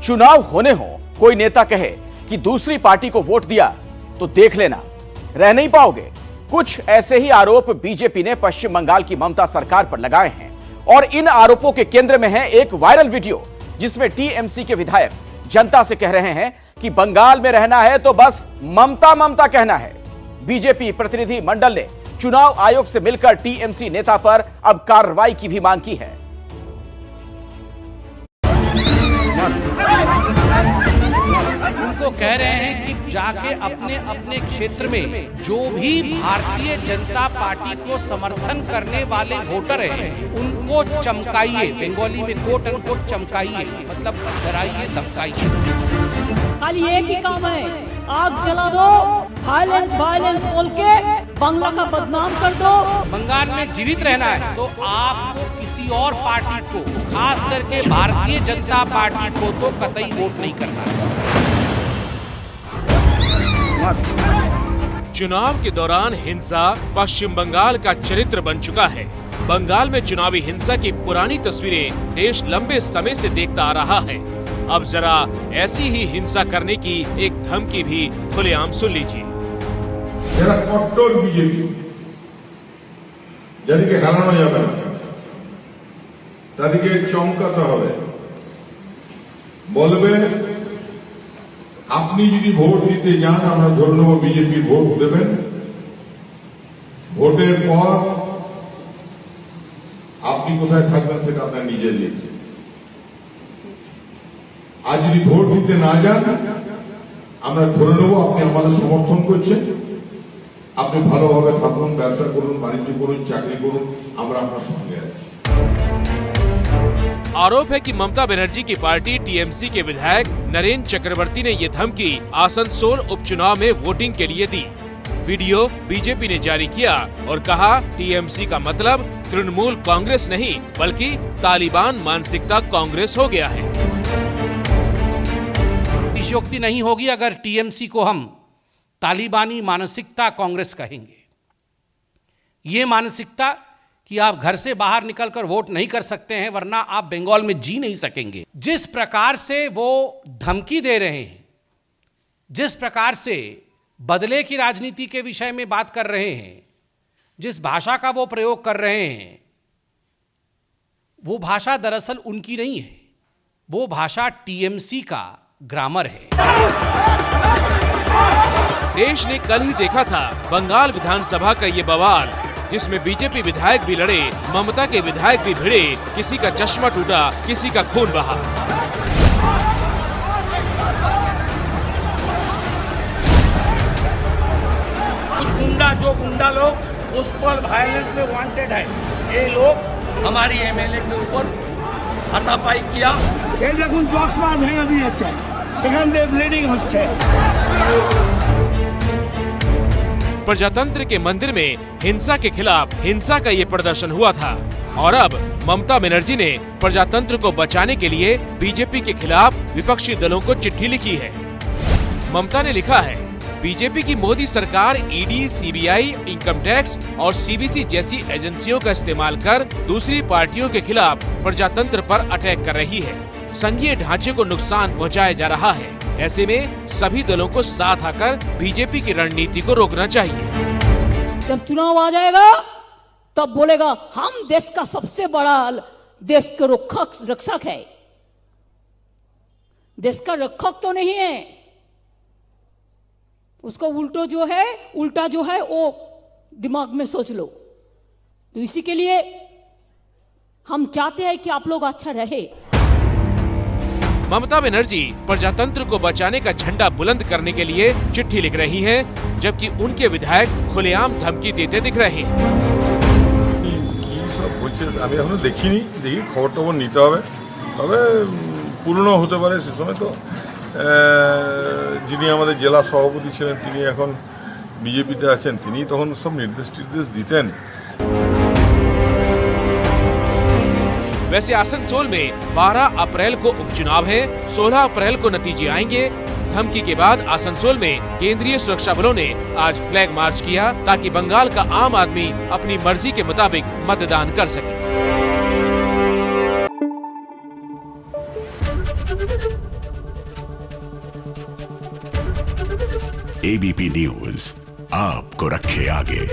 चुनाव होने हो, कोई नेता कहे कि दूसरी पार्टी को वोट दिया तो देख लेना, रह नहीं पाओगे। कुछ ऐसे ही आरोप बीजेपी ने पश्चिम बंगाल की ममता सरकार पर लगाए हैं और इन आरोपों के केंद्र में है एक वायरल वीडियो जिसमें टीएमसी के विधायक जनता से कह रहे हैं कि बंगाल में रहना है तो बस ममता ममता कहना है। बीजेपी प्रतिनिधि मंडल ने चुनाव आयोग से मिलकर टीएमसी नेता पर अब कार्रवाई की भी मांग की है। उनको कह रहे हैं कि जाके अपने अपने क्षेत्र में जो भी भारतीय जनता पार्टी को समर्थन करने वाले वोटर हैं उनको चमकाइए, बंगाली में कोट अनकोट चमकाइए, मतलब डराइए, धमकाइए। खाली एक ही काम है, आग जला दो, वायलेंस वायलेंस बोल के बांग्ला का बदनाम कर दो। बंगाल में जीवित रहना है तो आपको किसी और पार्टी को, खास करके भारतीय जनता पार्टी को तो कतई वोट नहीं करना है। चुनाव के दौरान हिंसा पश्चिम बंगाल का चरित्र बन चुका है। बंगाल में चुनावी हिंसा की पुरानी तस्वीरें देश लंबे समय से देखता आ रहा है। अब जरा ऐसी ही हिंसा करने की एक धमकी भी खुलेआम सुन लीजिए। যারা কট্টর বিজেপি, যাদেরকে হারানো যাবে না, তাদেরকে চমকাতে হবে। বলবে আপনি যদি ভোট দিতে যান আমরা ধরে নেব বিজেপির ভোট দেবেন, ভোটের পর আপনি কোথায় থাকবেন সেটা আপনার নিজের ইচ্ছে। আর যদি ভোট দিতে না যান আমরা ধরে নেব আপনি আমাদের সমর্থন করছেন, আপনি ভালোভাবে থাকুন, ব্যবসা করুন, বাণিজ্য করুন, চাকরি করুন, আমরা আপনার সঙ্গে আছি। आरोप है कि ममता बनर्जी की पार्टी टीएमसी के विधायक नरेंद्र चक्रवर्ती ने ये धमकी आसनसोल उपचुनाव में वोटिंग के लिए दी। वीडियो बीजेपी ने जारी किया और कहा टीएमसी का मतलब तृणमूल कांग्रेस नहीं बल्कि तालिबान मानसिकता कांग्रेस हो गया है। अतिशयोक्ति नहीं होगी अगर टीएमसी को हम तालिबानी मानसिकता कांग्रेस कहेंगे। ये मानसिकता कि आप घर से बाहर निकलकर वोट नहीं कर सकते हैं वरना आप बंगाल में जी नहीं सकेंगे। जिस प्रकार से वो धमकी दे रहे हैं, जिस प्रकार से बदले की राजनीति के विषय में बात कर रहे हैं, जिस भाषा का वो प्रयोग कर रहे हैं, वो भाषा दरअसल उनकी नहीं है, वो भाषा टीएमसी का ग्रामर है। देश ने कल ही देखा था बंगाल विधानसभा का ये बवाल जिसमें बीजेपी विधायक भी लड़े, ममता के विधायक भी भिड़े, किसी का चश्मा टूटा, किसी का खून बहा। कुछ गुंडा लोग उस पर वायलेंस में वांटेड है। ये लोग हमारी एमएलए के ऊपर हाथापाई किया। ये देखो चश्मा भेंगे दिए, एखान से ब्लीडिंग होच्छे। प्रजातंत्र के मंदिर में हिंसा के खिलाफ हिंसा का ये प्रदर्शन हुआ था और अब ममता बनर्जी ने प्रजातंत्र को बचाने के लिए बीजेपी के खिलाफ विपक्षी दलों को चिट्ठी लिखी है। ममता ने लिखा है, बीजेपी की मोदी सरकार ईडी, सीबीआई, इनकम टैक्स और सीबीसी जैसी एजेंसियों का इस्तेमाल कर दूसरी पार्टियों के खिलाफ प्रजातंत्र पर अटैक कर रही है। संघीय ढांचे को नुकसान पहुंचाया जा रहा है। ऐसे में सभी दलों को साथ आकर बीजेपी की रणनीति को रोकना चाहिए। जब चुनाव आ जाएगा तब बोलेगा हम देश का सबसे बड़ा देश के रक्षक है। देश का रक्षक तो नहीं है, उसको उल्टा जो है वो दिमाग में सोच लो। तो इसी के लिए हम चाहते हैं कि आप लोग अच्छा रहे। ममता बनर्जी प्रजातंत्र को बचाने का झंडा बुलंद करने के लिए चिट्ठी लिख रही हैं, जबकि उनके विधायक खुलेआम धमकी देते दिख रहे हैं। देखी खबर टबर नीते হবে, তবে পুরনো হতে পারে। সে সময় তো যিনি আমাদের জেলা সভাপতি ছিলেন তিনি এখন বিজেপিতে আছেন, তিনি তখন সব নির্দেশ দিতেন। वैसे आसनसोल में 12 अप्रैल को उपचुनाव है, 16 अप्रैल को नतीजे आएंगे। धमकी के बाद आसनसोल में केंद्रीय सुरक्षा बलों ने आज फ्लैग मार्च किया ताकि बंगाल का आम आदमी अपनी मर्जी के मुताबिक मतदान कर सके। एबीपी न्यूज आपको रखे आगे।